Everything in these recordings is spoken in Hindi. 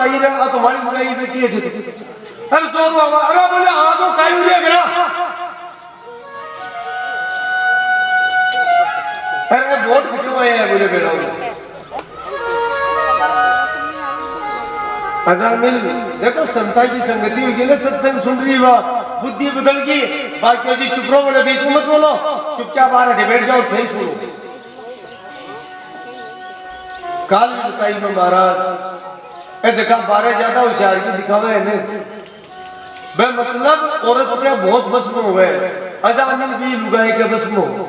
आई रे आ तुम्हारी बुलाई बेटी है ठीक अरे जोर बाबा अरे बोले आ तो काई रे गरा अरे वोट कितने आए हैं बोले बेटा अजामिल देखो संता की संगति हुई ना सत्संग सुन रही बा बुद्धि बदल गई बाकी जी चुप रहो बोले बीच में मत बोलो चुपचाप आ रहे बैठ जाओ थे सुनो काल बताई में महाराज ऐसे कहा बारे ज्यादा होशियार की दिखावे है ने बे मतलब औरत क्या बहुत भस्म हुए अजामिल भी लुगाए के भस्म हो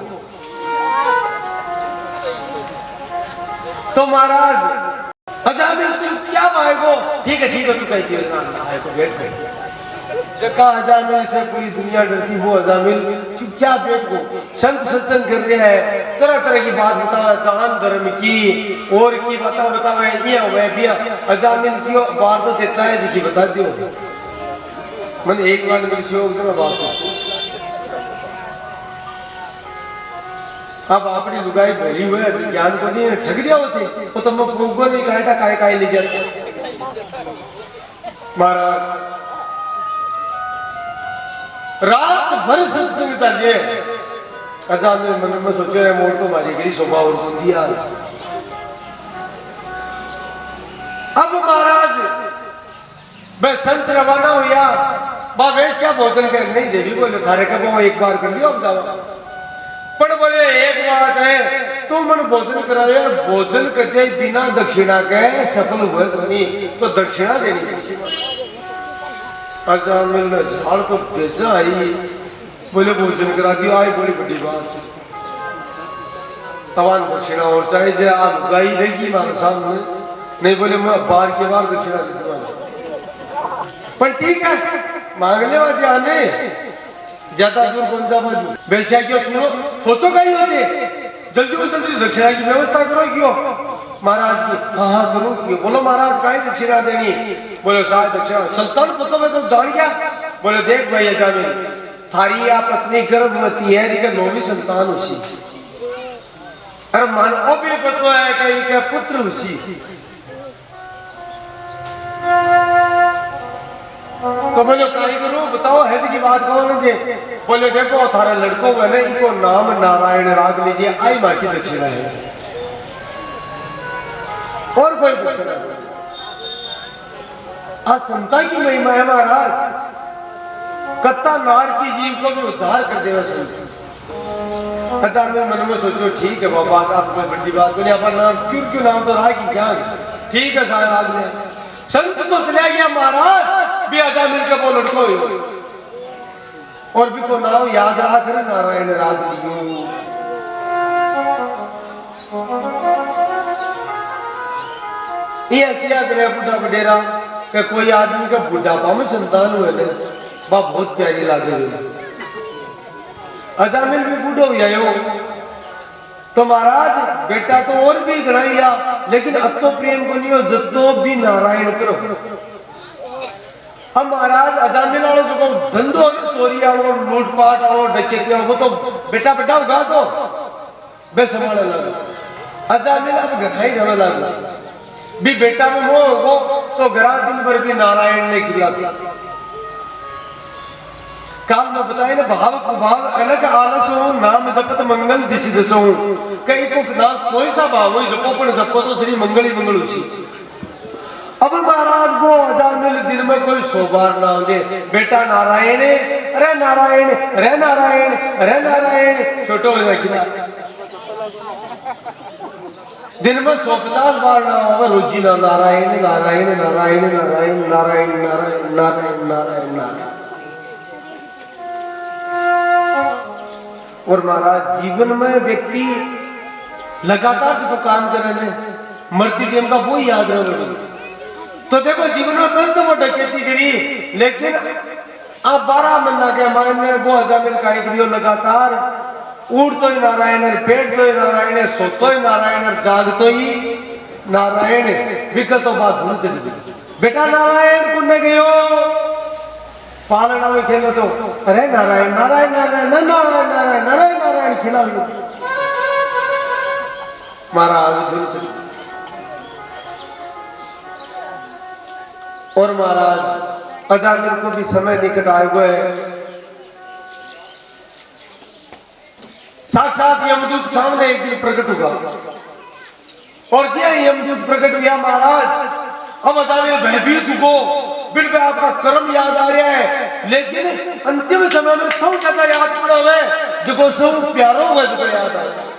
तो महाराज अजामिल चुपचाप आएगो ठीक है तू कहती है ना आए तो बैठ जका अजामिल से पूरी दुनिया डरती वो अजामिल चुपचाप बैठ गो संत सत्संग कर रहे हैं तरह तरह की बात बतावे दान धर्म की और की बतावे ये हुए भी अजामिल की वारदात चाहे जी की बता दियो मैंने एक बार मेरी शौक से बात की अब अपनी लुगाई भरी हुए ज्ञान को नहीं ठग दिया होते वो तो मैं प्रोगो नहीं कहता काय ले जाते महाराज रात भर सत्संग चलिए अच्छा मैं मन में सोचो है मोड़ तो मारी गई शोभा और बूंदिया अब महाराज मैं संत रवाना हुआ बाबेश्या भोजन कर नहीं देवी बोले थारे कब एक बार कर लियो अब जाओ पर बोले एक बात है तू मन भोजन कराओ यार भोजन करते बिना दक्षिणा के सफल हुए नहीं तो दक्षिणा देनी अच्छा मिलना झाड़ तो बेचा आई बोले भोजन करा दियो आई बड़ी बड़ी बात तवान दक्षिणा और चाहे जे आप गाई रहेगी हमारे सामने नहीं बोले मैं बार के बार दक्षिणा दूंगा पर ठीक है मांगने वाले आने ज्यादा दूर कौन जा बाजू बेशा क्यों सुनो सोचो कहीं होते जल्दी दक्षिणा की व्यवस्था करो क्यों महाराज की हाँ करो क्यों बोलो महाराज का दक्षिणा देनी बोले शायद दक्षिणा संतान पुत्र में तो जान गया बोले देख भाई अजामिल थारी या पत्नी गर्भवती है लेकिन नौवीं संतान उसी अरे मान भी पता है कहीं का पुत्र उसी तो बोले काय करूं बताओ है की बात कौन दे बोले देखो थारे लड़कों में ना इनको नाम नारायण राग लीजिए आई माँ की दक्षिणा है और कोई दक्षिणा आज संता की महिमा है महाराज कत्ता नार की जीव को भी उद्धार कर देगा संत अच्छा मेरे मन में सोचो ठीक है बाबा आप कोई बड़ी बात बोले अपन नाम क्यों नाम तो राह की जान ठीक है शायद आदमी संत तो चला गया महाराज भी आजा मिलकर वो लड़को और भी को नाम याद रहा कर नारायण राग लियो ये क्या करे बुढ़ा बडेरा कि कोई आदमी का बुढ़ापा में संतान हुए ने बा बहुत प्यारी लागे अजामिल भी बूढ़ो हो तो महाराज बेटा तो और भी गणाइया लेकिन अब तो प्रेम को नहीं हो जब तो भी नारायण करो अब महाराज अजामिल वालों जो धंधो चोरी वालों लूटपाट वालों डकैती वो तो बेटा उगा दो बे संभालने लगा अजामिल अब घर ही रहने लगा भी बेटा में वो हो तो घरा दिन भर भी नारायण ने खिला काल में बताए ना भाव कुभाव अलग आलस हो नाम जपत मंगल दिशि दसो कई को ना कोई सा भाव हो जपो पण जपो तो श्री मंगल ही मंगल उसी अब महाराज वो अजामिल दिन में कोई 100 बार नाम ले बेटा नारायण अरे नारायण रे नारायण रे नारायण छोटो हो जाए दिन में 150 बार नाम अब रोजी ना नारायण नारायण नारायण नारायण नारायण नारायण नारायण नारायण नारायण और महाराज जीवन में व्यक्ति लगातार जो काम कर रहे हैं मरती टाइम का वो याद रहे तो देखो जीवन में बंद वो डकैती करी लेकिन आप 12 महीना के मायने वो अजामिल का करियो लगातार उड़ तो ही नारायण है पेट तो ही नारायण है सोतो ही नारायण है जाग तो ही नारायण विकतो बात भूल चली बेटा नारायण पुण्य गयो पालना में खेलो तो अरे नारायण नारायण नारायण नारायण नारायण नारायण नारायण खिला महाराज और महाराज अजामिल को भी समय निकट आए हुए है। साक्षात यमदूत सामने एक दिन प्रकट हुआ और क्या यमदूत प्रकट हुआ महाराज, अब अजामिल भयभीत हो, बिल पे आपका कर्म याद आ रहा है, लेकिन अंतिम समय में सब जगह याद पड़ा हुआ है, जो सब प्यारों का जो याद आ रहा है।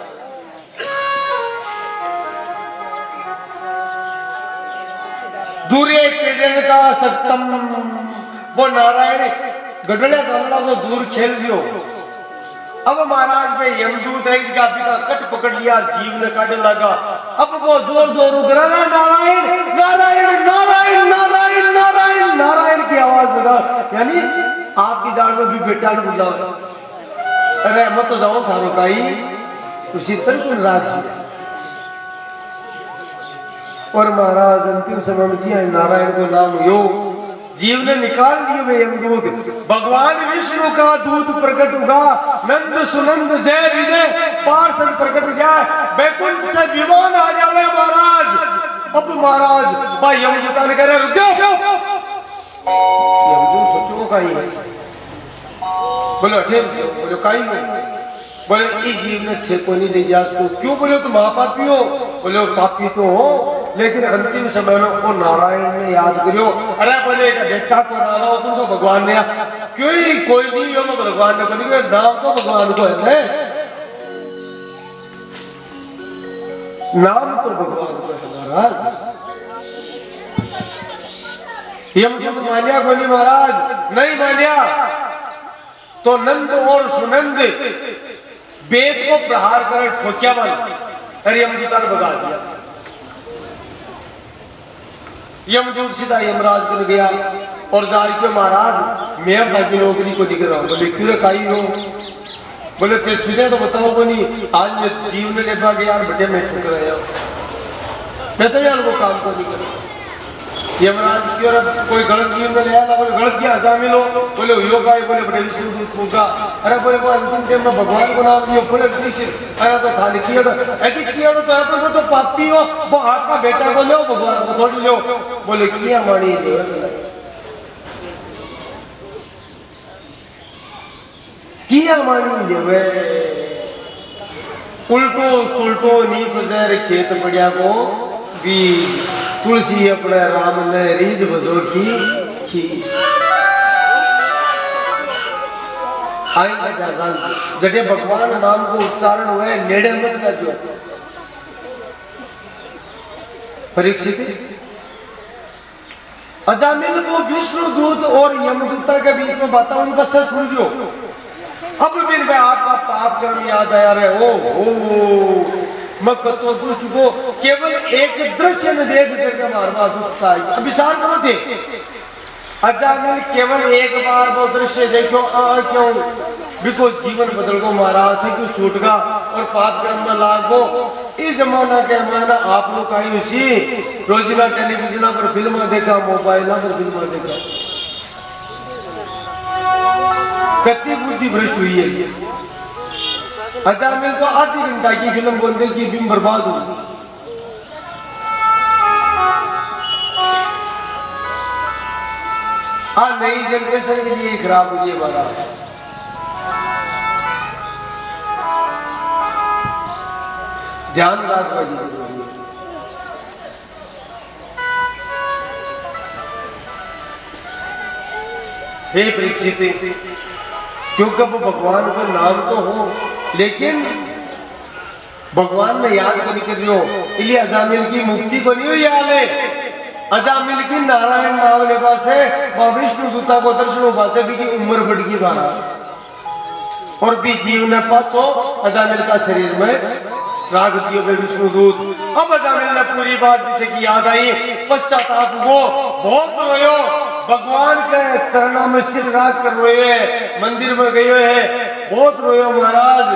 दूरे किरण का सत्तम, वो नारायण गडले साला को दूर खेल रही हो। अब महाराज में यमदूत है, इसका पिता कट पकड़ लिया, जीव ने काटने लगा। अब वो जोर जोर उगरा ना, नारायण नारायण नारायण नारायण नारायण नारायण की आवाज लगा, यानी आपकी जान में भी बेटा ने बुला। अरे मत तो जाओ थारो काई उसी तरह को राक्षी। और महाराज अंतिम समय में जी नारायण को नाम यो जीव ने निकाल लिए वे यमदूत। भगवान विष्णु का दूत प्रकट हुआ, नंद सुनंद जय विजय पार्षद प्रकट हो गया, बैकुंठ से विमान आ जावे महाराज। अब महाराज भाई यमदूता ने कह रहे रुक जाओ। यमदूत सोचो कहीं है, बोलो ठीक, बोलो कहीं हो, बोले इस जीव ने थे को नहीं ले जा उसको। क्यों बोले तुम महापापी हो? बोले पापी तो हो, लेकिन अंतिम समय में वो नारायण ने याद करियो। अरे बोले बेटा को नाम हो तुम सब भगवान ने, क्यों ही कोई नहीं हो भगवान ने कभी, नाम तो भगवान को है, नाम तो भगवान को है महाराज। यमदूत मान्या को नहीं महाराज, नहीं मान्या तो नंद और सुनंद वेद को प्रहार कर ठोकिया बन, अरे यमदूता ने भगा दिया। यमदूत सीधा यमराज को गया और जार के महाराज मैं अब ताकि नौकरी को निकल रहा हूँ। बोले क्यों काई हो? बोले ते सुझे तो बताओ को नहीं, आज मैं जीव ने लेपा गया यार बेटे मैं ठुक रहा मैं तो यार वो काम को नहीं कर। यमराज की और कोई गलत जीव में ले आया, बोले गलत क्या अजामिल हो? बोले योगा है, बोले बड़े विष्णु दूत होगा। अरे बोले वो अंतिम टाइम में भगवान को नाम लियो, बोले अरे तो थाने किया ऐसी किया तो है पर वो तो पापी हो, वो आपका बेटा को लो भगवान को थोड़ी लो। बोले किया मानी किया मानी देवे, उल्टो सुल्टो नी गुजर खेत पड़िया को भी तुलसी अपने राम ने रीज बजो की जटे भगवान नाम को उच्चारण हुए नेड़े मत जो परीक्षित अजामिल को विष्णु दूत और यमदूता के बीच में बात हुई, बस सुन जो। अब फिर मैं आपका पाप कर्म याद आया रहे ओ मकतो दुष्ट को केवल एक दृश्य में देख करके मारवा दुष्ट था। अब विचार करो थे अजामिल केवल एक बार वो दृश्य देखो क्यों बिको जीवन बदल को महाराज से क्यों छूट गा और पाप कर्म में लागो। इस जमाना के माना आप लोग कहीं उसी रोजिना टेलीविजन पर फिल्म देखा, मोबाइल पर फिल्म देखा, कति बुद्धि भ्रष्ट हुई है। अजामिल को आधी घंटा की फिल्म बोलने की फिल्म बर्बाद हुई। नई जनरेशन के लिए खराब हुई है महाराज। ध्यान रखना जी। हे परीक्षित, क्योंकि वो भगवान का नाम तो हो लेकिन भगवान ने याद को नहीं कर रही हो, इसलिए अजामिल की मुक्ति को नहीं हुई याद है। अजामिल की नारायण नाम लेवा से विष्णु दूता को दर्शन होगा से भी की उम्र बढ़ गई महाराज और भी जीव ने पाछो अजामिल का शरीर में राग दियो विष्णु दूत। अब अजामिल ने पूरी बात पीछे की याद आई, पश्चाताप वो बहुत रोयो, भगवान के चरणों में सिर राग कर रोए है, मंदिर में गए है, बहुत रोयो महाराज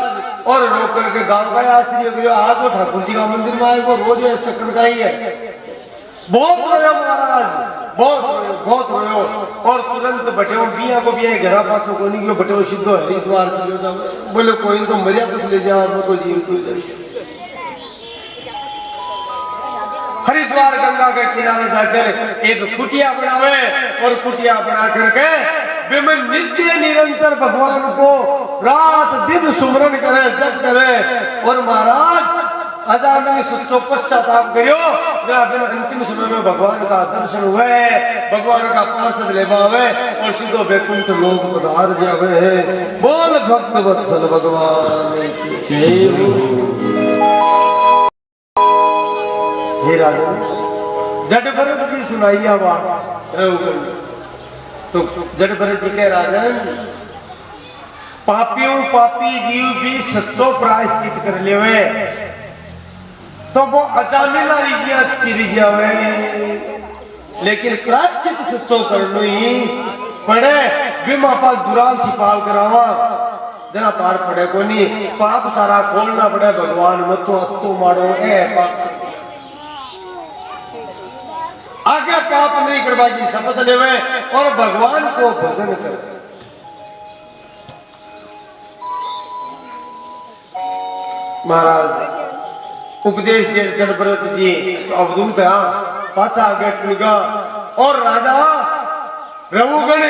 और रो करके गांव का आश्चर्य करियो। आज वो ठाकुर जी का मंदिर में आए वो रोज चक्कर का ही है। बहुत रोयो महाराज, बहुत रोयो और तुरंत बटेओ बिया को बिया घरा पाछो को नहीं बटेओ सीधो हरिद्वार चले जाओ। बोले कोई तो मरिया कुछ ले जाओ तो जीव तो जाए। हरिद्वार गंगा के किनारे जाकर एक कुटिया बनावे और कुटिया बना करके विमन नित्य निरंतर भगवान को रात दिन सुमरन करे, जप करे। और महाराज हजार में सच्चो पश्चाताप करियो, जब अंतिम समय में भगवान का दर्शन हुए, भगवान का पार्षद ले पावे और सीधो वैकुंठ लोक पधार जावे। बोल भक्त वत्सल भगवान की जय हो। हे राजा, जड़ भरत जी सुनाई आवाज तो जड़ भरत जी कह राजन, पापियों पापी जीव भी सच्चो प्रायश्चित कर लेवे तो वो अजामिला लीजिए तिर जावे, लेकिन प्रायश्चित सच्चो करनो ही पड़े। बिमा पाल दुराल छिपाल करावा जना पार पड़े को नहीं, पाप सारा खोलना पड़े। भगवान मत तो अत्तो मारो ए पाप आगे पाप नहीं करवा की शपथ लेवे और भगवान को भजन करे। महाराज उपदेश दे जड़ भरत जी अवधूत है, पाछा आगे टूगा और राजा रघुगण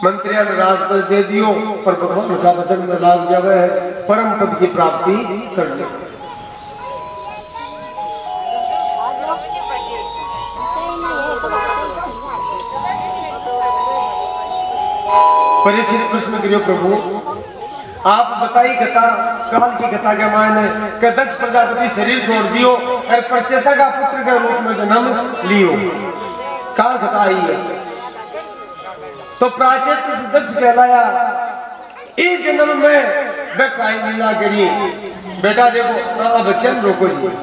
मंत्रियों ने राजपद दे दियो, पर भगवान का वचन में लाग जावे परम पद की प्राप्ति कर ले। परीक्षित प्रश्न करियो, प्रभु आप बताई कथा, काल की कथा के मायने कि दक्ष प्रजापति शरीर छोड़ दियो और प्रचेता का पुत्र के रूप में जन्म लियो। काल कथा आई है तो प्राचेत दक्ष कहलाया। इस जन्म में वे काई लीला करी। बेटा देखो बच्चन रोको जी,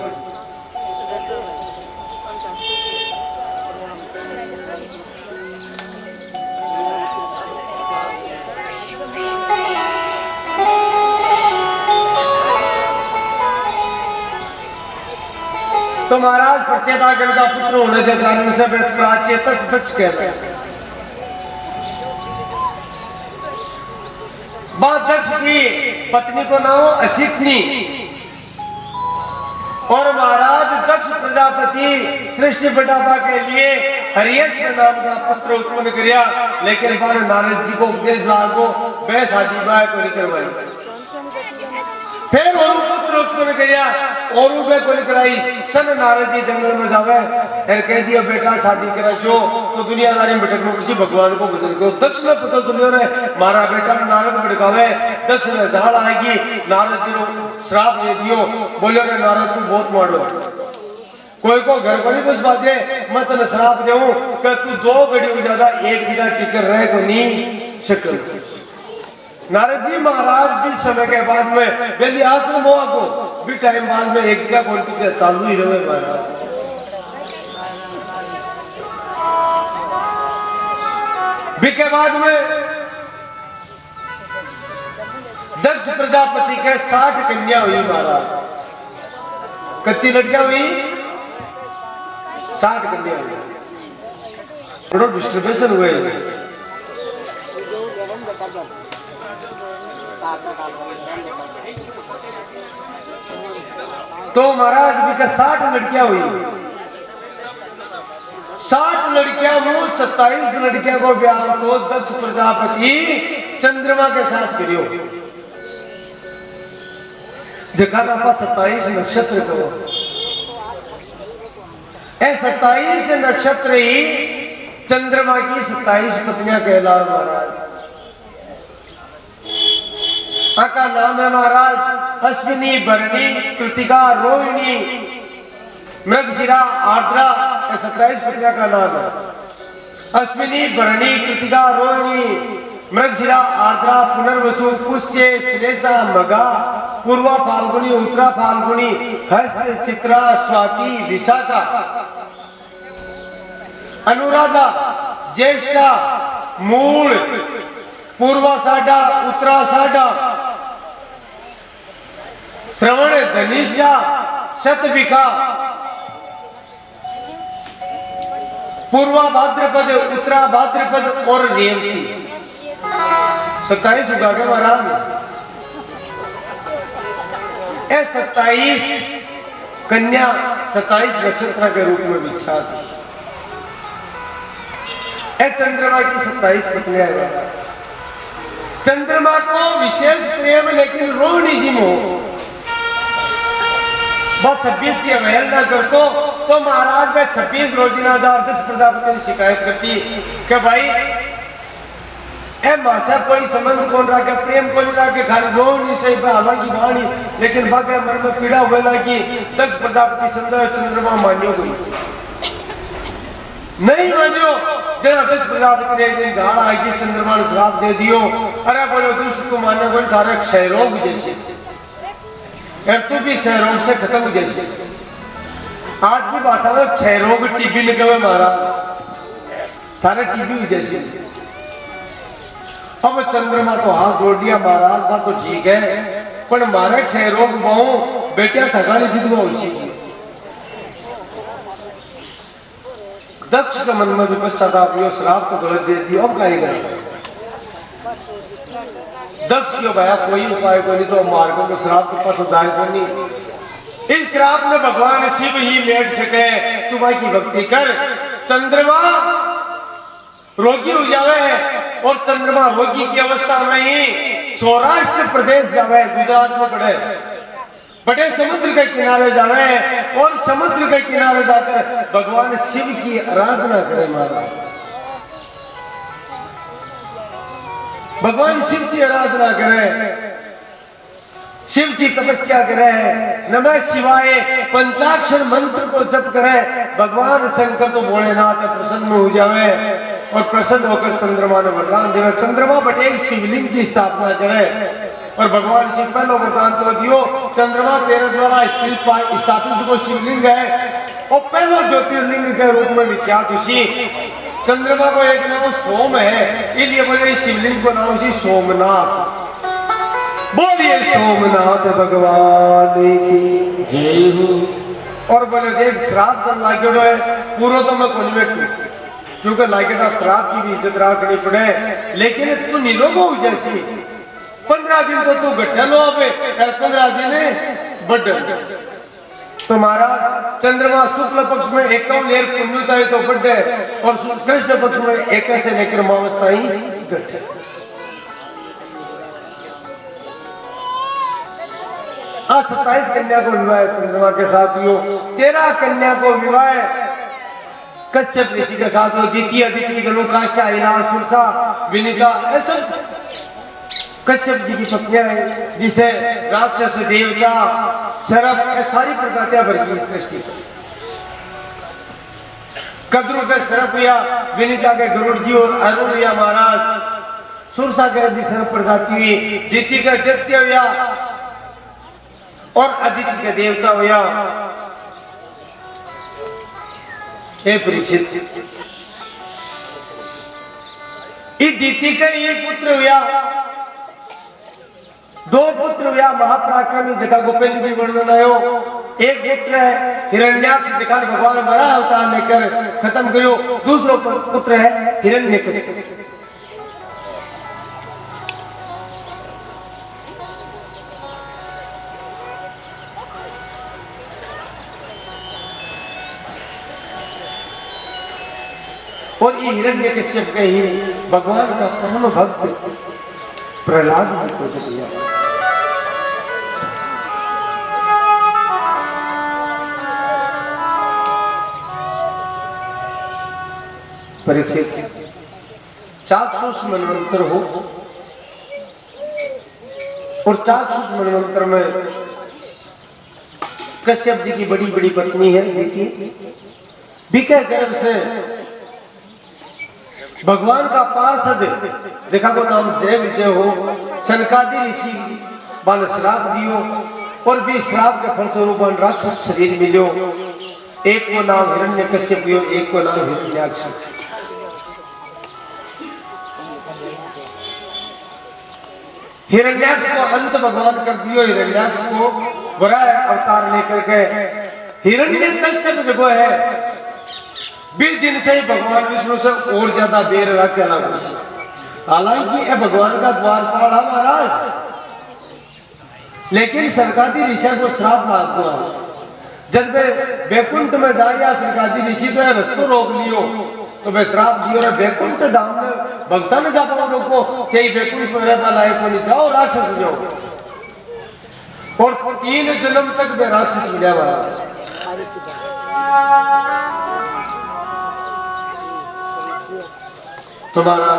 तो महाराज प्रचेतागण का पुत्र होने के कारण से वे प्राचेतस दक्ष कहते हैं। दक्ष की पत्नी को नाम अशिखनी और महाराज दक्ष प्रजापति सृष्टि बढ़ावा के लिए हरियश नाम का पुत्र उत्पन्न किया, लेकिन बाद नारद जी को उपदेश लागो वह शादी ब्याह को नहीं करवाई। फिर और पुत्र उत्पन्न किया और वे को कराई। सन नारद जी जंगल में जावे और कह दिया बेटा शादी करा शो तो दुनियादारी में भटकने किसी भगवान को गुजर गयो। दक्ष ने पता सुनियो रे मारा बेटा नारद भटकावे, दक्ष ने झाड़ आएगी, नारद जी को श्राप दे दियो। बोले रे नारद तू बहुत मारो, कोई को घर को नहीं बस बाजे, मैं तेने श्राप देऊं कि तू 2 घड़ी ज्यादा एक जगह टिकर रहे को नहीं सकता। नारद जी महाराज भी समय के बाद में बेली आश्रम हुआ को भी टाइम बाद में एक जगह कौन टिके चालू ही रहे महाराज। भी के बाद में दक्ष प्रजापति के 60 कन्या हुई महाराज। कितनी लड़कियां हुई? 60 कन्या हुई। थोड़ा डिस्टर्बेशन हुए। तो महाराज जी का 60 लड़कियां हुई। 60 लड़कियां मुंह 27 लड़कियां को ब्याह तो दक्ष प्रजापति चंद्रमा के साथ करियो। जगह 27 नक्षत्र को 27 नक्षत्र ही चंद्रमा की 27 पत्नियां कहला महाराज। का नाम है महाराज अश्विनी, भरणी, कृतिका, रोहिणी, मृगशिरा, आर्द्रा। 27 पत्नियां का नाम है। अश्विनी, भरणी, कृतिका, रोहिणी, मृगशिरा, आर्द्रा, पुनर्वसु, पुष्य, श्लेषा, मघा, पूर्वा फाल्गुनी, उत्तरा फाल्गुनी, हस्त, चित्रा, स्वाति, विशाखा, अनुराधा, ज्येष्ठा, मूल, पूर्वाषाढ़ा, उत्तराषाढ़ा, श्रवण, धनिष्ठा, शतभिखा, पूर्वा भाद्रपद, उत्तरा भाद्रपद और रेवती। 27 उगा के महाराज। 27 कन्या 27 नक्षत्र के रूप में विख्यात है। चंद्रमा की 27 पत्नियां हैं। चंद्रमा को विशेष प्रेम लेकिन रोहिणी जी मोह। बात 26 की अवहेलना कर तो महाराज में 26 रोजिना दक्ष प्रजापति ने शिकायत करती कि भाई ए मासा कोई संबंध कौन रहा, प्रेम को नहीं रहा के खाली रोहिणी से हालांकि वाणी, लेकिन बाकी मन में पीड़ा हुआ कि दक्ष प्रजापति समझा चंद्रमा मान्यो कोई नहीं मान्यो। जना दक्ष प्रजापति ने एक दिन झाड़ आएगी चंद्रमा ने श्राप दे दियो। अरे बोलो दुष्ट को मानने को थारे क्षय रोग जैसे यार तू भी क्षय रोग से खत्म हो जैसे। आज की भाषा में क्षय रोग टीबी निकले मारा थारे टीबी जैसे। अब चंद्रमा तो हाथ जोड़ दिया महाराज बात तो ठीक है पर मारे क्षय रोग बहु बेटिया थकानी विधवा उसी दक्ष के मन में भी पश्चाताप लियो श्राप को गलत दे दियो। अब क्या करें दक्ष क्यों भाया कोई उपाय को नहीं तो मार को तो श्राप के पास उदाय को नहीं। इस श्राप में भगवान शिव ही मेट सके। तुम्हारी की भक्ति कर चंद्रमा रोगी हो जावे और चंद्रमा रोगी की अवस्था में ही सौराष्ट्र प्रदेश जावे गुजरात में पड़े बड़े समुद्र के किनारे जावे और समुद्र के किनारे जाकर भगवान शिव की आराधना करे। महाराज भगवान शिव की आराधना करे शिव की तपस्या करे नमः शिवाय पंचाक्षर मंत्र को जप करे। भगवान शंकर तो भोलेनाथ प्रसन्न हो जावे और प्रसन्न होकर चंद्रमा ने वरदान देवे। चंद्रमा बटे एक शिवलिंग की स्थापना करे और भगवान शिव पहले वरदान तो दियो चंद्रमा तेरे द्वारा स्थापित जो शिवलिंग है और पहला ज्योतिर्लिंग के रूप में विख्यात उसी चंद्रमा को एक नाम सोम है इसलिए बोले शिवलिंग को नाम उसी सोमनाथ। बोलिए सोमनाथ भगवान की जय हो। और बोले देख श्राप जब लागेड़ो है पूरा तो मैं कोई बैठू क्योंकि लागेड़ा श्राप की भी इज्जत रखनी पड़े लेकिन तू निरोग हो जैसी 15 दिन तो तू गट्ठा लो अबे 15 दिन बढ़ तो महाराज चंद्रमा शुक्ल पक्ष में 51 लेर पुण्यता है तो बढ़ और कृष्ण पक्ष में 21 से लेकर अमावस्या ही गट्ठे। आज 27 कन्या को विवाह चंद्रमा के साथ हुई 13 कन्या को विवाह कश्यप ऋषि के साथ हो। द्वितीय अदिति गनु काष्ठा हिरा सुरसा विनीता ऐसा कश्यप जी की पत्नियां हैं जिसे राक्षस देवता शरभ सारी प्रजातियां भर गई सृष्टि पर। कद्रु के शरभ या विनीता के गरुड़ जी और अरुण या महाराज सुरसा के भी शरभ प्रजाति हुई। द्वितीय के दैत्य या और अदिति के देवता हुआ। परीक्षित दीति का एक पुत्र हुआ 2 पुत्र हुआ महापराक्रमी जगह को पहले भी वर्णन आयो। एक पुत्र है हिरण्याक्ष जिसका भगवान बड़ा अवतार लेकर खत्म करो। दूसरा पुत्र है हिरण्यकशिपु। और ये हिरण्यकश्यप के ही भगवान का परम भक्त प्रहलाद जी को दिया। परीक्षित चाक्षुष मनवंतर हो और चाक्षुष मनवंतर में कश्यप जी की बड़ी बड़ी पत्नी है। देखिए बिके गर्भ से भगवान का पार्षद देखा को नाम जय विजय हो सनकादि ऋषि बन श्राप दियो और भी श्राप के फलस्वरूप राक्षस शरीर मिलो। एक को नाम हिरण्यकश्यप दियो एक को नाम हिरण्याक्ष। हिरण्याक्ष को अंत भगवान कर दियो। हिरण्याक्ष को बड़ा अवतार लेकर के हिरण्यकश्यप जो है 20 दिन से ही भगवान विष्णु से और ज्यादा देर रख लगा। हालांकि ये भगवान का द्वारपाल है महाराज लेकिन सरकारी ऋषि को श्राप लाग हुआ जब वे बैकुंठ में जा रहा सरकारी ऋषि तो रस्तो रोक लियो तो वे श्राप दियो रे बैकुंठ धाम में भक्ता न जा पाओ रोको कई बैकुंठ में रहने वाला है को नहीं जाओ राक्षस जाओ और 3 जन्म तक वे राक्षस मिला हुआ तुम्हारा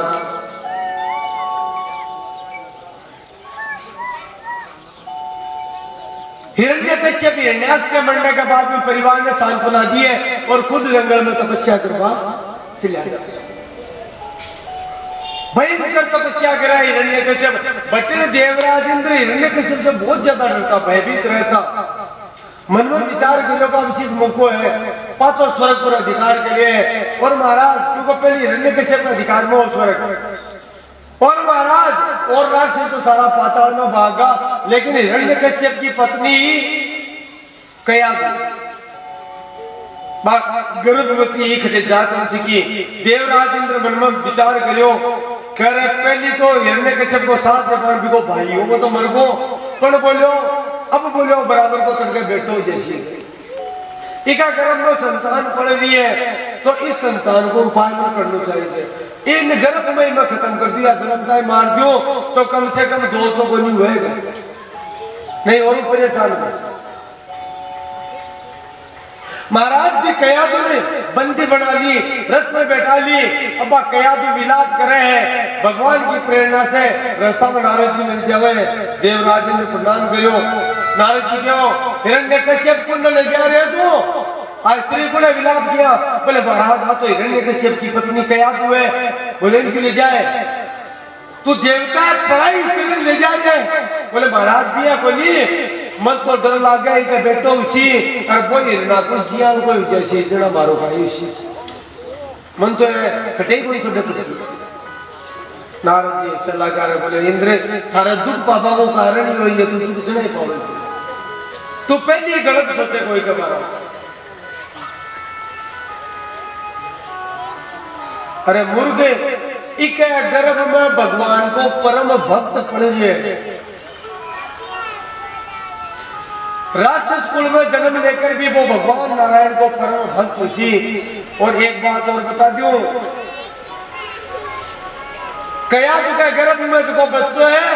हिरण्यकश्यप हिरण्याक्ष के मरने के बाद भी परिवार ने सांत्वना दी है और खुद जंगल में तपस्या करवा चला जाता भयंकर तपस्या करा हिरण्यकश्यप बटे देवराज इंद्र हिरण्यकश्यप से बहुत ज्यादा डरता भयभीत रहता मन में विचार करो का अभिषेक मौको है 5 स्वर्ग पर अधिकार के लिए और महाराज क्योंकि पहले हिरण्यकश्यप के अधिकार में स्वर्ग और महाराज और राक्षस तो सारा पाताल में भागा लेकिन हिरण्यकश्यप की पत्नी कया गर्भवती खटे जाकर सकी देवराज इंद्र मन में विचार करो कर पहली तो हिरण्यकश्यप को साथ में बिको भाई हो तो मर गो पर बोलो अब बोलो बराबर को तड़के बैठो जैसी इका गर्भ में संतान पड़ रही है तो इस संतान को उपाय में करना चाहिए इन गर्भ में मैं खत्म कर दिया जन्मता मार दियो तो कम से कम 2 तो को नहीं होएगा नहीं और परेशान कर महाराज भी कयादू ने बंदी बना ली रथ में बैठा ली अब कयादू विलाप करे है भगवान की प्रेरणा से रास्ता में नारद जी मिल जावे देवराज ने प्रणाम करो नारद जी क्यों हिरण्यकश्यप कुंड ले जा रहे तू आज स्त्री को ने विलाप किया बोले महाराज हाँ तो हिरण्यकश्यप की पत्नी कयादू है बोले इनके ले जाए तू देवता पढ़ाई स्त्री ले जा रहे बोले महाराज भी है बोली मन तो डर लग गया कि बेटो उसी और वो हिरना कुछ जिया कोई जैसे जना मारो भाई उसी मन तो खटे कोई छोटे कुछ नारद जी सलाहकार बोले इंद्र थारा दुख पापा को कारण ही होई है तू कुछ नहीं पावे तू पहले गलत सोचे कोई के बारे में अरे मुर्गे इके गर्भ में भगवान को परम भक्त पड़ गए राक्षस कुल में जन्म लेकर भी वो भगवान नारायण को परम भक्त खुशी और एक बात और बता दूं कयादू के गर्भ में जो बच्चों है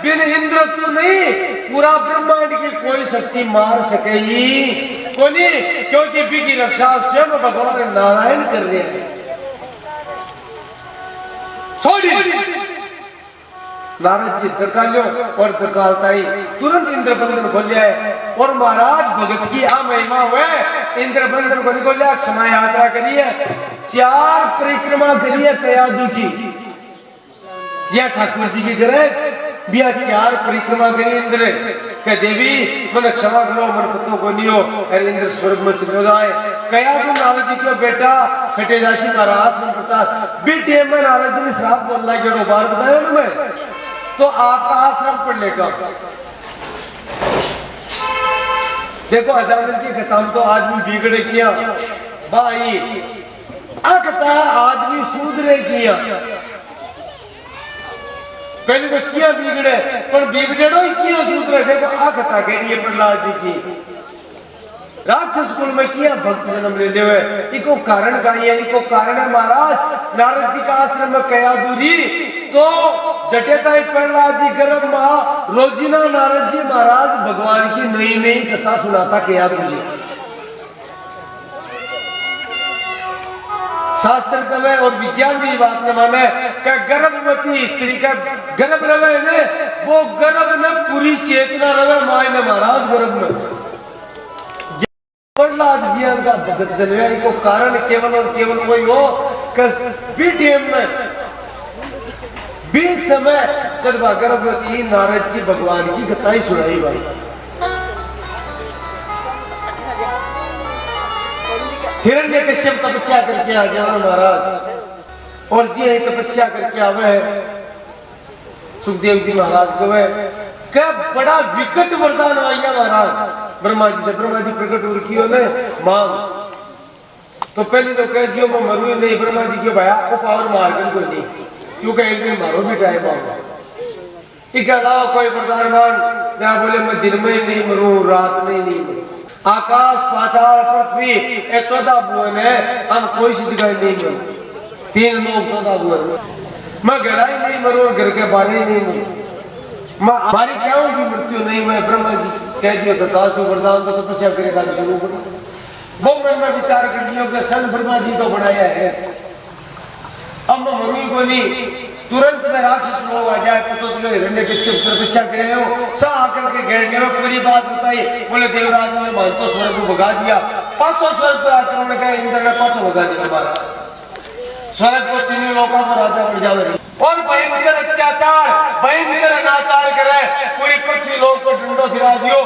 बिन इंद्र तू नहीं पूरा ब्रह्मांड की कोई शक्ति मार सकेगी को नहीं क्योंकि बी की रक्षा स्वयं भगवान नारायण कर रहे हैं छोड़ी नारद जी दरकालियो और दरकालता ही तुरंत इंद्र बंधन खोलिया है और महाराज भगत की आ महिमा हुए इंद्र बंधन को निकोलिया क्षमा यात्रा करिए 4 परिक्रमा करिए कयादू की या ठाकुर जी की करे बिया 4 परिक्रमा करिए इंद्र के देवी मन क्षमा करो मन पत्तों को नहीं हो अरे इंद्र स्वर्ग में चले जाए कयादू नारद जी को बेटा खटे जासी महाराज में प्रचार बेटे में नारद जी ने श्राप बोलना के बार बताया ना मैं तो आपका आश्रम पर लेगा देखो अजामिल की खत्म तो आदमी बिगड़े किया भाई अकता आदमी सुधरे किया पहले तो किया बिगड़े पर बिगड़ो ही किया सुधरे देखो अकता के लिए प्रहलाद जी की राक्षस कुल में किया भक्त जन्म ले ले इको कारण का है इको कारण है महाराज नारद जी का आश्रम में कयादूरी तो जटेता प्रहलाद जी गर्भ में रोजीना नारद जी महाराज भगवान की नई नई कथा सुनाता कयादू जी शास्त्र कवे और विज्ञान भी बात न माने कि गर्भवती स्त्री का गर्भ रवे ने वो गर्भ में पूरी चेतना रवे माय ने महाराज गर्भ में प्रहलाद जी का भगत चले को कारण केवल और केवल वही हो कि बीटीएम में 20 समय जब गर्भवती नारद जी भगवान की कथा सुनाई भाई हिरण्यकश्यप तपस्या करके आ जाओ महाराज और जी तपस्या करके आवे सुखदेव जी महाराज कवे क्या बड़ा विकट वरदान आया महाराज ब्रह्मा जी से ब्रह्मा जी प्रकट हो रखी ने मांग तो पहले तो कह दियो मैं मरू ही नहीं ब्रह्मा जी के भाया को पावर मार के कोई नहीं क्योंकि एक दिन मारो भी टाइम आऊंगा इसके अलावा कोई वरदान मान जहाँ बोले मैं दिन में ही नहीं मरू रात में ही नहीं मरू आकाश पाताल पृथ्वी ये 14 भुवन है, हम कोई सी जगह नहीं मरो। 3 लोग 14 भुवन, मैं घर ही नहीं मरो और घर के बाहर ही नहीं मरो। मैं हमारी क्या होगी मृत्यु नहीं। मैं ब्रह्मा जी कह दिया था काश तो वरदान तो तपस्या करेगा जरूर बना। वो मन में विचार कर लियो कि सन ब्रह्मा जी तो बनाया है, अब मैं मरूंगी को नहीं। तुरंत में राक्षस लोग आ जाए तो हिरण्यकश्यप तपस्या करे हो सा आकर के घेर लिया, पूरी बात बताई। बोले देवराज ने मान तो स्वर्ग को भगा दिया, 500 स्वर्ग पर आक्रमण किया, इंद्र ने 500 भगा दिया हमारा स्वर्ग को, 3 लोगों का राजा बन जावे। और भयंकर अत्याचार भयंकर अनाचार करे, पूरी पृथ्वी लोग को डंडो गिरा दियो।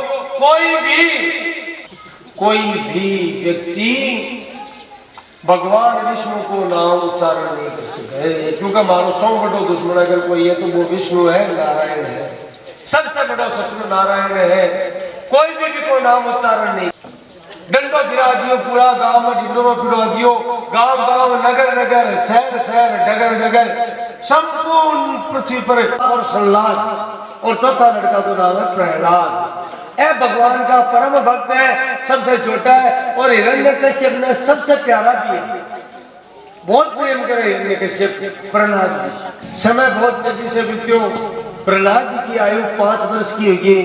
कोई भी व्यक्ति भगवान विष्णु को नाम उच्चारण नहीं कर सकते, क्योंकि हमारो सौ बड़ो दुश्मन अगर कोई है तो वो विष्णु है, नारायण है। सबसे बड़ा शत्रु नारायण है। कोई भी कोई नाम उच्चारण नहीं। डंडो गिरा दियो, पूरा गांव में ढिंडो में पिड़वा दियो, गांव गांव नगर नगर शहर शहर डगर डगर संपूर्ण पृथ्वी पर। और संलाद और चौथा लड़का को नाम है प्रहलाद। ए भगवान का परम भक्त है, सबसे छोटा है। और हिरण्यकश्यप ने सबसे प्यारा भी है, बहुत प्रेम करे हिरण्यकश्यप प्रहलाद जी। समय बहुत तेजी से बीत्यो। प्रहलाद जी की आयु 5 वर्ष की होगी।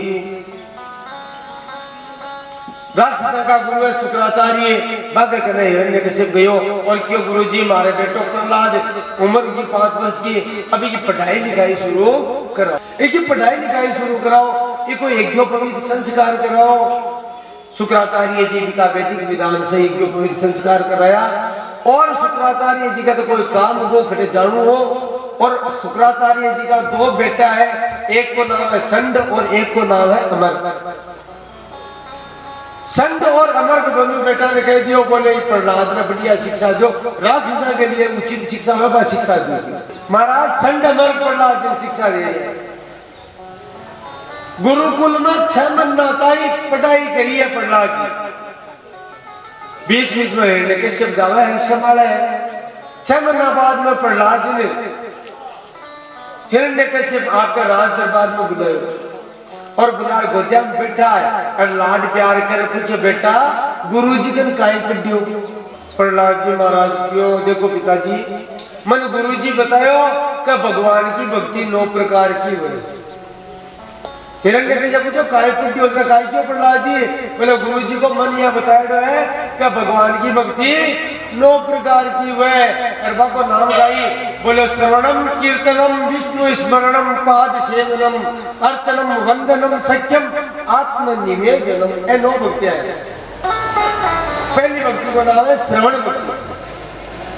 राक्षस का गुरु है शुक्राचार्य, भाग्य करने हिरण्यकश्यप गयो और क्यों गुरुजी मारे बेटो प्रहलाद उम्र की 5 वर्ष की, अभी की पढ़ाई लिखाई शुरू कराओ, एक पढ़ाई लिखाई शुरू कराओ, एक यज्ञोपवीत संस्कार कराओ। शुक्राचार्य जी का वैदिक विधान से यज्ञोपवीत संस्कार कराया। और शुक्राचार्य जी का तो कोई काम वो खड़े जानू हो। और शुक्राचार्य जी का 2 बेटा है, एक को नाम है संड और एक को नाम है अमर। संत और अमर को दोनों बेटा ने कह दियो, बोले प्रहलाद ने बढ़िया शिक्षा दो, राक्षस के लिए उचित शिक्षा वह शिक्षा दी। महाराज संत अमर प्रहलाद जी शिक्षा दे रहे। गुरुकुल में 6 महीना तक पढ़ाई करी है प्रहलाद जी। बीच बीच में हिरण्यकश्यप जावा है संभाला है। 6 महीना बाद में प्रहलाद जी ने हिरण्यकश्यप आपके राज दरबार में बुलाया और बुलार गोदिया में बैठा है और लाड प्यार कर पूछे, बेटा गुरुजी कन काहे कड्डियो? प्रहलाद जी महाराज क्यों? देखो पिताजी, मन गुरुजी बतायो कि भगवान की भक्ति 9 प्रकार की है। हिरण्यकश्यप पूछो काहे कड्डियो? का काहे क्यों प्रहलाद जी? बोले गुरुजी को मन यह बताया है कि भगवान की भक्ति 9 प्रकार की है। अरबा को नाम गाई, बोले श्रवणम कीर्तनम विष्णु स्मरणम पाद सेवनम अर्चनम वंदनम सख्यम आत्मनिवेदनम। ये 9 भक्तियां हैं। पहली भक्ति का नाम है श्रवण भक्ति,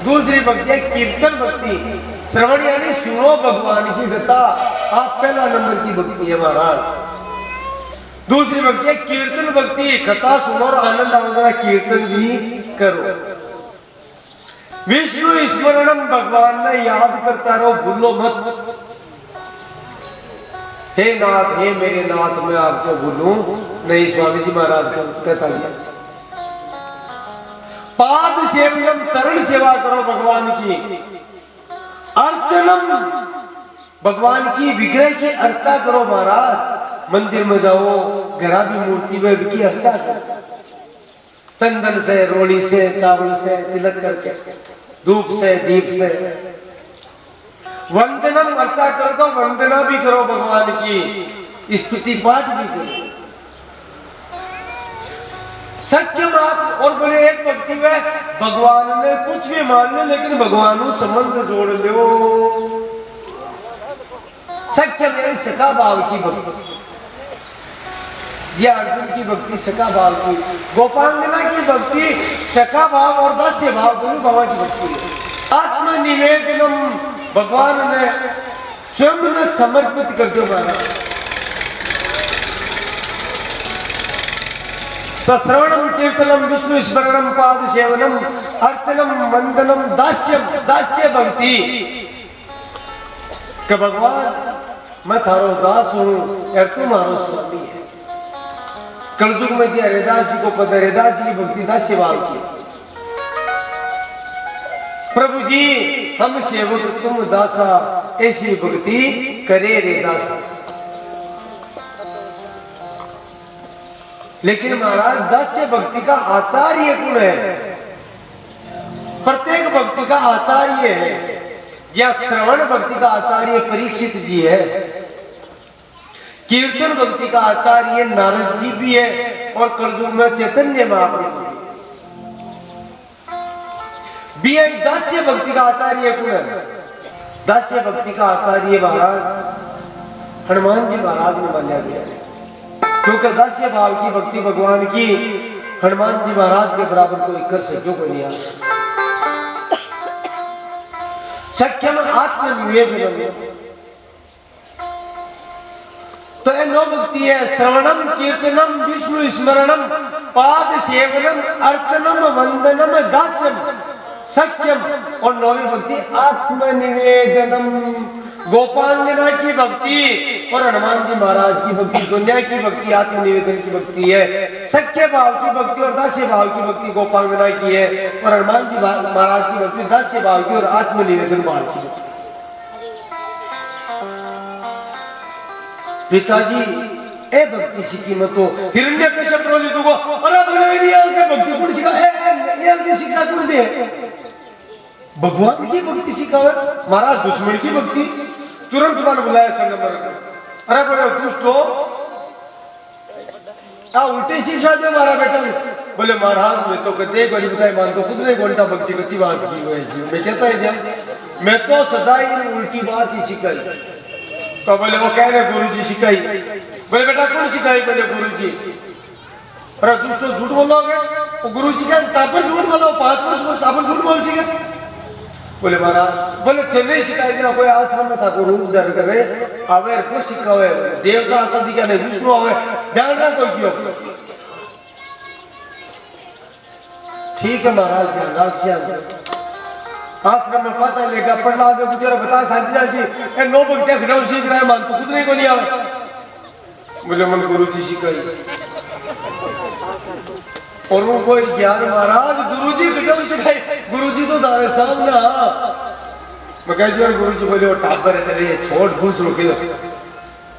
दूसरी भक्ति है कीर्तन भक्ति। श्रवण यानी सुनो भगवान की कथा, आप पहला नंबर की भक्ति है महाराज। दूसरी भक्ति है कीर्तन भक्ति, कथा सुनो और आनंद आओ, कीर्तन भी करो। विष्णु स्मरणम, भगवान ने याद करता रहो, भूलो मत। हे नाथ, हे मेरे नाथ, मैं आपको भूलूं नहीं। स्वामी जी महाराज कहता है पाद सेवनम, चरण सेवा करो भगवान की। अर्चनम, भगवान की विग्रह की अर्चा करो महाराज। मंदिर में जाओ, घरा भी मूर्ति में की अर्चा करो, चंदन से, रोली से, चावल से, तिलक करके, धूप से, दीप से। वंदनम, अर्चा करो तो वंदना भी करो भगवान की, स्तुति पाठ भी करो। सत्य बात। और बोले एक भक्ति में भगवान ने कुछ भी मान लो लेकिन भगवान संबंध जोड़ लो। सत्य मेरी सखा भाव की भक्ति, जी अर्जुन की भक्ति सखा भाव की, गोपांगना की भक्ति सखा भाव और दास्य भाव दोनों भाव की भक्ति है। आत्मनिवेदनम, भगवान ने स्वयं ने समर्पित कर दो महाराज। तो श्रवणम कीर्तनम विष्णु स्मरणम पाद सेवनम अर्चनम वंदनम दास्यम, दास्य भक्ति कि भगवान मैं थारो दास हूं और तुम्हारो स्वामी है। कलयुग में जी हरिदास जी को पता, हरिदास जी की भक्ति दास्य भाव की। प्रभु जी हम सेवक तुम दासा, ऐसी भक्ति करे रे दासा। लेकिन महाराज दास्य भक्ति का आचार्य कौन है? प्रत्येक भक्ति का आचार्य है। या श्रवण भक्ति का आचार्य परीक्षित जी है, कीर्तन भक्ति का आचार्य नारद जी भी है, और कलयुग में चैतन्य महाप्रभु भी है। दास्य भक्ति का आचार्य कौन है? दास्य भक्ति का आचार्य महाराज हनुमान जी महाराज ने माना गया है, क्योंकि दास्य भाव की भक्ति भगवान की हनुमान जी महाराज के बराबर कोई कर सके कोई नहीं आ। सख्यम आत्मनिवेदनम, तो ये नौ भक्ति है। श्रवणम, कीर्तनम, विष्णु स्मरणम, पाद सेवनम, अर्चनम, वंदनम, दास्यम, सख्यम, और नौवीं भक्ति आत्मनिवेदनम, गोपांगना की भक्ति और हनुमान जी महाराज की भक्ति, दुनिया की भक्ति आत्मनिवेदन की भक्ति है। सख्य भाव की भक्ति और दास्य भाव की भक्ति गोपांगना की है, और हनुमान जी महाराज की भक्ति दास्य भाव की और आत्मनिवेदन भाव की। पिताजी ए भक्ति सीखी मत हो, हिरण्यकश्यप रोज तुमको अरे बोले नहीं भक्ति कौन सिखा? ये शिक्षा कौन दे? भगवान की भक्ति सिखावे। महाराज दुश्मन की भक्ति तुरंत मान बुलाया संगमर, अरे बोले दुष्ट हो, उल्टी शिक्षा दे मारा बेटा ने। बोले महाराज मैं तो कदे गरीब बताए मान तो खुद ने घंटा भक्ति गति बात की हुई है। मैं कहता है मैं तो सदा ही उल्टी बात ही सिखाई। तो बोले वो कह रहे गुरु जी सिखाई। बोले बेटा कौन सिखाई? बोले गुरु जी। अरे दुष्ट झूठ बोलोगे? वो गुरु जी क्या टापर झूठ बोलो? 5 वर्ष को टापर झूठ बोल सीखे? बोले महाराज, बोले तेने सिखाई दिया कोई आश्रम में था को रूप धर कर रहे आवे को सिखावे, देवता का दिखा नहीं, विष्णु आवे ध्यान ना कोई क्यों? ठीक है महाराज ध्यान राक्षिया आश्रम में पता लेगा प्रहलाद ने पूछा बता सांझा जी ए नो भक्तियां खड़ाऊ सीख रहा है मान तो खुद नहीं को नहीं आवे। बोले मन गुरु जी सिखाई और वो कोई ज्ञान महाराज गुरुजी खड़ाऊ सिखाई। गुरुजी तो दारे सामने मैं कह दिया गुरु जी बोले वो टापर है तेरे छोड़ घुस रुके।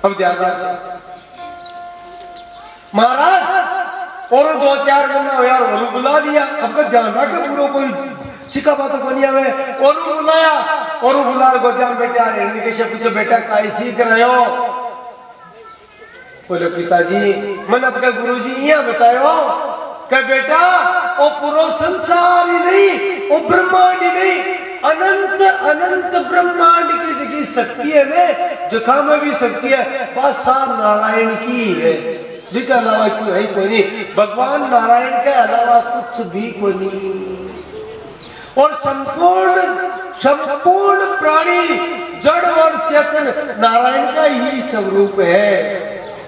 अब ध्यान रख महाराज और 2-4 महीना हो यार और बुला दिया। अब का ध्यान रख पूरा कोई सिखा बात को नहीं आवे और बुलाया और बुला को ध्यान बेटे आ रहे इनके से पूछो बेटा काय सीख रहे हो? बोले पिताजी मैंने आपका गुरुजी यहाँ बतायो कि बेटा वो पूरा संसार ही नहीं वो ब्रह्मांड ही नहीं अनंत अनंत ब्रह्मांड की जगह शक्ति है ना जो काम में भी शक्ति है बस नारायण की है जिसके अलावा क्यों है कोई नहीं। भगवान नारायण के अलावा कुछ भी कोई नहीं और संपूर्ण प्राणी जड़ और चेतन नारायण का ही स्वरूप है।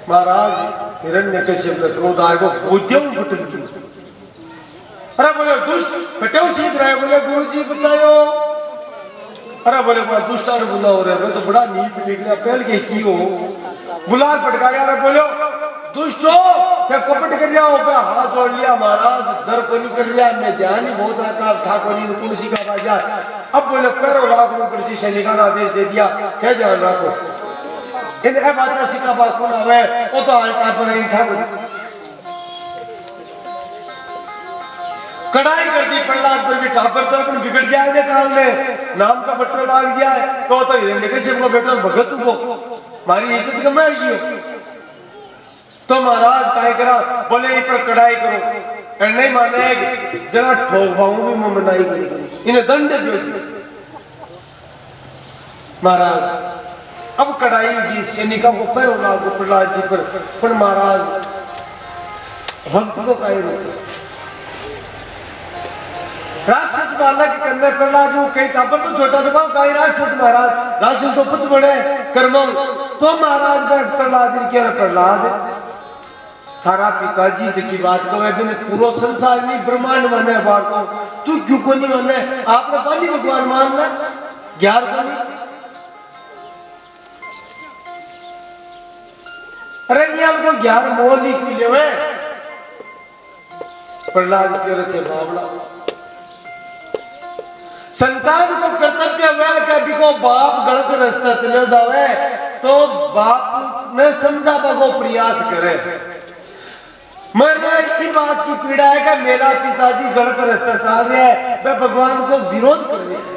महाराज हिरण्यकश्यप ने क्रोध आएगा उद्यम फुटल की। अरे बोले दुष्ट कटव सीख रहे बोले गुरुजी बतायो। अरे बोले दुष्ट आने बुलाओ रहे मैं तो बड़ा नीच निकला पहल के की हो बुलार पटका गया। अरे बोलो दुष्ट हो क्या कपट कर लिया हो क्या हाथ जोड़ लिया महाराज दर को नहीं कर लिया मैं ध्यान ही बहुत रखा ठाकुर तुलसी का राजा। अब बोले करो लाख रुपये सैनिका ने आदेश दे दिया क्या ध्यान रखो इन बात सिखा बात कौन आवे वो तो आल्टा पर इन ठाकुर कड़ाई कर दी प्रहलाद पर भी ठाकुर तो अपने बिगड़ गया है काल में नाम का बट्टो लाग गया है तो हिरण्यकश्यप को बेटा भगत को हमारी इज्जत कमाएगी तो महाराज काय करा बोले इन पर कड़ाई करो नहीं माने जरा ठोक भाऊ भी मैं मनाई करी इन्हें दंड दे महाराज। अब कड़ाई जी सैनिका को पैरों लागू प्रहलाद जी पर महाराज भक्त को काय रोके राक्षस बालक के कन्या प्रहलाद जो कई टापर तो छोटा दबाव कई राक्षस महाराज राक्षस तो कुछ बड़े कर्म तो महाराज प्रहलाद जी क्या प्रहलाद थारा पिताजी जी बात कहे पूरा संसार नहीं ब्रह्मांड माने बार तो तू क्यों को नहीं माने आपने पानी भगवान मान ला 11 को नहीं। अरे ये हमको 11 मोल लिख मिले हुए प्रहलाद कह रहे थे बावला संतान को कर्तव्य है कि अभी को बाप गलत रास्ता चले जावे तो बाप ने समझा को प्रयास करे। मरना इस बात की पीड़ा है कि मेरा पिताजी गलत रास्ते चल रहे हैं, वह भगवान को विरोध कर रहे हैं।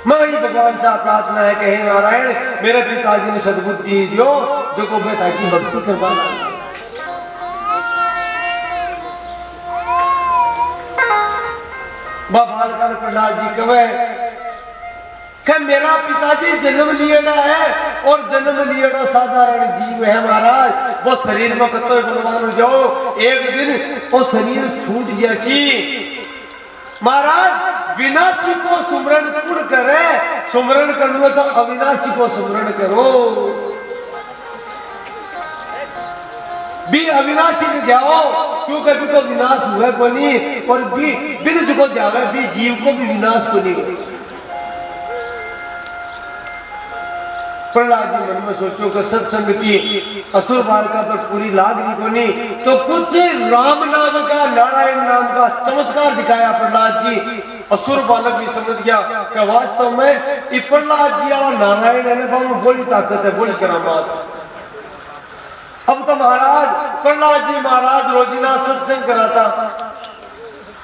मेरी भगवान से प्रार्थना है कि हे नारायण, मेरे पिताजी ने सद्बुद्धि दियो जो को मैं ताकि भक्ति करवाना। बालकाल प्रहलाद जी कहे कि मेरा पिताजी जन्म लिएड़ा है और जन्म लिएड़ा साधारण जीव है महाराज, वो शरीर में कतो बलवान हो जाओ, एक दिन वो शरीर छूट जैसी। महाराज विनाशी को सुमरण पुण्य करे, सुमरण करना तो अविनाशी को सुमरण करो। भी अविनाशी ने जाओ क्योंकि भी को विनाश हुआ को नहीं, और भी बिन जो जावे भी जीव को भी विनाश को नहीं। प्रहलाद जी मन में सोचो कि सत्संगति असुर बालका पर पूरी लाग रही को नहीं, तो कुछ राम नाम का नारायण नाम का चमत्कार दिखाया प्रहलाद जी। असुर बालक भी समझ गया कि वास्तव में ये प्रहलाद जी वाला नारायण है ना, बड़ी ताकत है, बड़ी करामात। अब तो महाराज प्रहलाद जी महाराज रोजीना सत्संग कराता,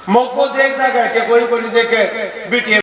मौको देखता कह के कोई को नहीं देखे बिटिया